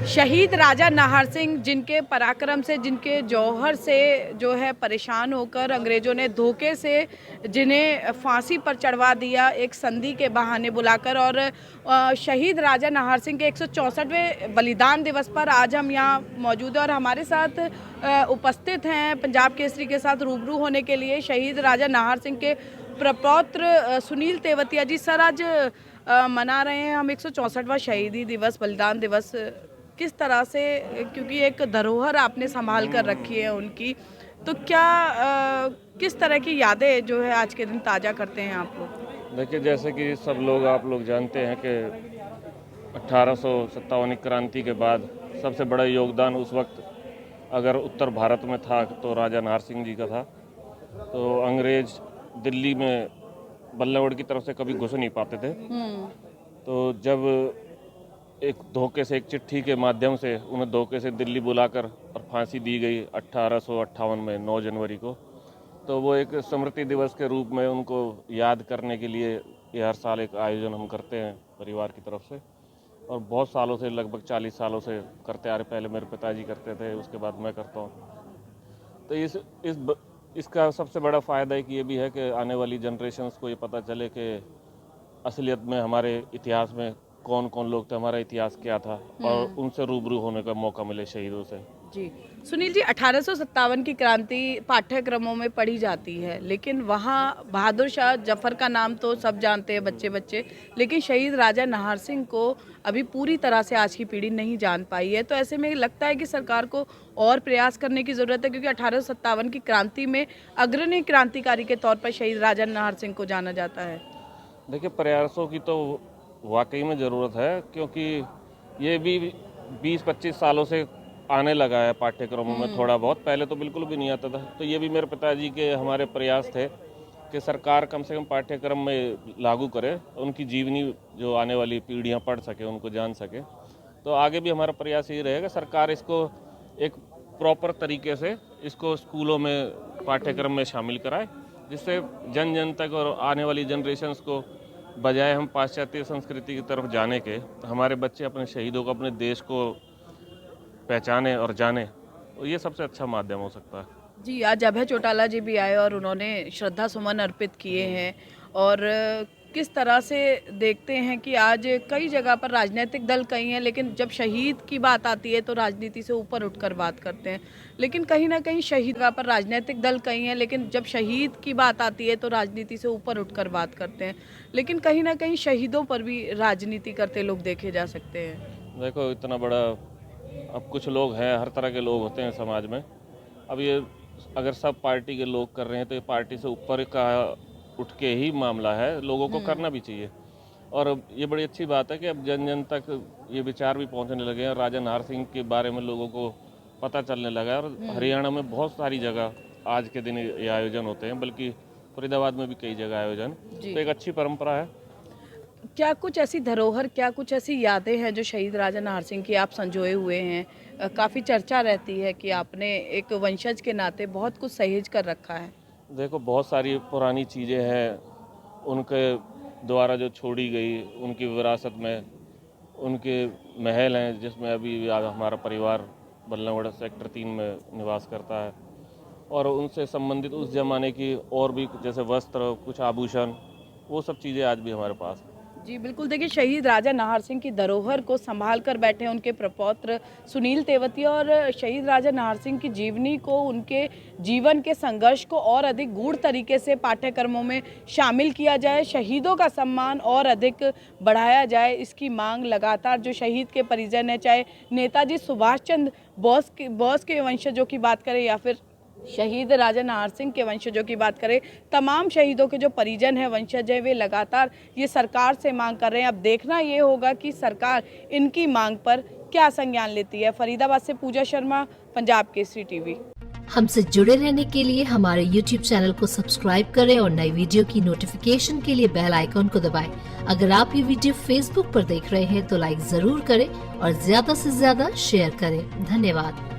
शहीद राजा नाहर सिंह, जिनके पराक्रम से, जिनके जौहर से जो है परेशान होकर अंग्रेज़ों ने धोखे से जिन्हें फांसी पर चढ़वा दिया एक संधि के बहाने बुलाकर। और शहीद राजा नाहर सिंह के 164वें बलिदान दिवस पर आज हम यहाँ मौजूद हैं और हमारे साथ उपस्थित हैं पंजाब केसरी के साथ रूबरू होने के लिए शहीद राजा नाहर सिंह के प्रपौत्र सुनील तेवतिया जी। सर, आज मना रहे हैं हम 164वां शहीदी दिवस, बलिदान दिवस, किस तरह से, क्योंकि एक धरोहर आपने संभाल कर रखी है उनकी, तो क्या किस तरह की यादें जो है आज के दिन ताज़ा करते हैं आप लोग? देखिए, जैसे कि सब लोग आप लोग जानते हैं कि 1857 क्रांति के बाद सबसे बड़ा योगदान उस वक्त अगर उत्तर भारत में था तो राजा नाहर सिंह जी का था। तो अंग्रेज दिल्ली में बल्लभगढ़ की तरफ से कभी घुस नहीं पाते थे। तो जब एक धोखे से, एक चिट्ठी के माध्यम से उन्हें धोखे से दिल्ली बुलाकर और फांसी दी गई 1858 में 9 जनवरी को, तो वो एक स्मृति दिवस के रूप में उनको याद करने के लिए ये हर साल एक आयोजन हम करते हैं परिवार की तरफ से, और बहुत सालों से, लगभग 40 सालों से करते आ रहे। पहले मेरे पिताजी करते थे, उसके बाद मैं करता हूँ। तो इसका सबसे बड़ा फ़ायदा एक ये भी है कि आने वाली जनरेशन्स को ये पता चले कि असलियत में हमारे इतिहास में कौन कौन लोग थे, हमारा इतिहास क्या था, और उनसे रूबरू होने का मौका मिले शहीदों से। जी सुनील जी, 1857 की क्रांति पाठ्यक्रमों में पढ़ी जाती है, लेकिन वहाँ बहादुर शाह जफर का नाम तो सब जानते हैं बच्चे बच्चे, लेकिन शहीद राजा नाहर सिंह को अभी पूरी तरह से आज की पीढ़ी नहीं जान पाई है। तो ऐसे में लगता है कि सरकार को और प्रयास करने की ज़रूरत है, क्योंकि 1857 की क्रांति में अग्रणी क्रांतिकारी के तौर पर शहीद राजा नाहर सिंह को जाना जाता है। देखिए, प्रयासों की तो वाकई में ज़रूरत है, क्योंकि ये भी 20-25 सालों से आने लगा है पाठ्यक्रमों में थोड़ा बहुत। पहले तो बिल्कुल भी नहीं आता था। तो ये भी मेरे पिताजी के हमारे प्रयास थे कि सरकार कम से कम पाठ्यक्रम में लागू करे, उनकी जीवनी जो आने वाली पीढ़ियां पढ़ सके, उनको जान सके। तो आगे भी हमारा प्रयास यही रहेगा, सरकार इसको एक प्रॉपर तरीके से इसको स्कूलों में पाठ्यक्रम में शामिल कराए, जिससे जन जन तक और आने वाली जनरेशन्स को, बजाय हम पाश्चात्य संस्कृति की तरफ जाने के, हमारे बच्चे अपने शहीदों को, अपने देश को पहचाने और जाने। तो ये सबसे अच्छा माध्यम हो सकता है। जी, आज अभय चौटाला जी भी आए और उन्होंने श्रद्धा सुमन अर्पित किए हैं। और किस तरह से देखते हैं कि आज कई जगह पर राजनीतिक दल कई हैं, लेकिन जब शहीद की बात आती है तो राजनीति से ऊपर उठकर बात करते हैं, लेकिन कहीं ना कहीं शहीद पर राजनीतिक दल कई हैं, लेकिन जब शहीद की बात आती है तो राजनीति से ऊपर उठकर बात करते हैं, लेकिन कहीं ना कहीं शहीदों पर भी राजनीति करते लोग देखे जा सकते हैं। देखो, इतना बड़ा, अब कुछ लोग हैं, हर तरह के लोग होते हैं समाज में। अब ये अगर सब पार्टी के लोग कर रहे हैं तो ये पार्टी से ऊपर का उठ के ही मामला है, लोगों को करना भी चाहिए। और ये बड़ी अच्छी बात है कि अब जन जन तक ये विचार भी पहुंचने लगे हैं, और राजा नाहर सिंह के बारे में लोगों को पता चलने लगा है। और हरियाणा में बहुत सारी जगह आज के दिन ये आयोजन होते हैं, बल्कि फरीदाबाद में भी कई जगह आयोजन। तो एक अच्छी परंपरा है। क्या कुछ ऐसी धरोहर, क्या कुछ ऐसी यादें हैं जो शहीद राजा नाहर सिंह की आप संजोए हुए हैं? काफ़ी चर्चा रहती है कि आपने एक वंशज के नाते बहुत कुछ सहेज कर रखा है। देखो, बहुत सारी पुरानी चीज़ें हैं उनके द्वारा जो छोड़ी गई, उनकी विरासत में उनके महल हैं, जिसमें अभी हमारा परिवार बल्लभगढ़ सेक्टर 3 में निवास करता है। और उनसे संबंधित उस ज़माने की और भी, जैसे वस्त्र, कुछ आभूषण, वो सब चीज़ें आज भी हमारे पास हैं। जी बिल्कुल, देखिए शहीद राजा नाहर सिंह की धरोहर को संभाल कर बैठे हैं उनके प्रपौत्र सुनील तेवतिया। और शहीद राजा नाहर सिंह की जीवनी को, उनके जीवन के संघर्ष को और अधिक गूढ़ तरीके से पाठ्यक्रमों में शामिल किया जाए, शहीदों का सम्मान और अधिक बढ़ाया जाए, इसकी मांग लगातार जो शहीद के परिजन हैं, चाहे नेताजी सुभाष चंद्र बोस के वंशजों की बात करें या फिर शहीद राजा नाहर सिंह के वंशजों की बात करें, तमाम शहीदों के जो परिजन हैं, वंशज हैं, वे लगातार ये सरकार से मांग कर रहे हैं। अब देखना ये होगा कि सरकार इनकी मांग पर क्या संज्ञान लेती है। फरीदाबाद से पूजा शर्मा, पंजाब केसरी टीवी। हमसे जुड़े रहने के लिए हमारे YouTube चैनल को सब्सक्राइब करें और नई वीडियो की नोटिफिकेशन के लिए बेल आइकॉन को दबाएं। अगर आप ये वीडियो Facebook पर देख रहे हैं तो लाइक जरूर करें और ज्यादा से ज्यादा शेयर करें। धन्यवाद।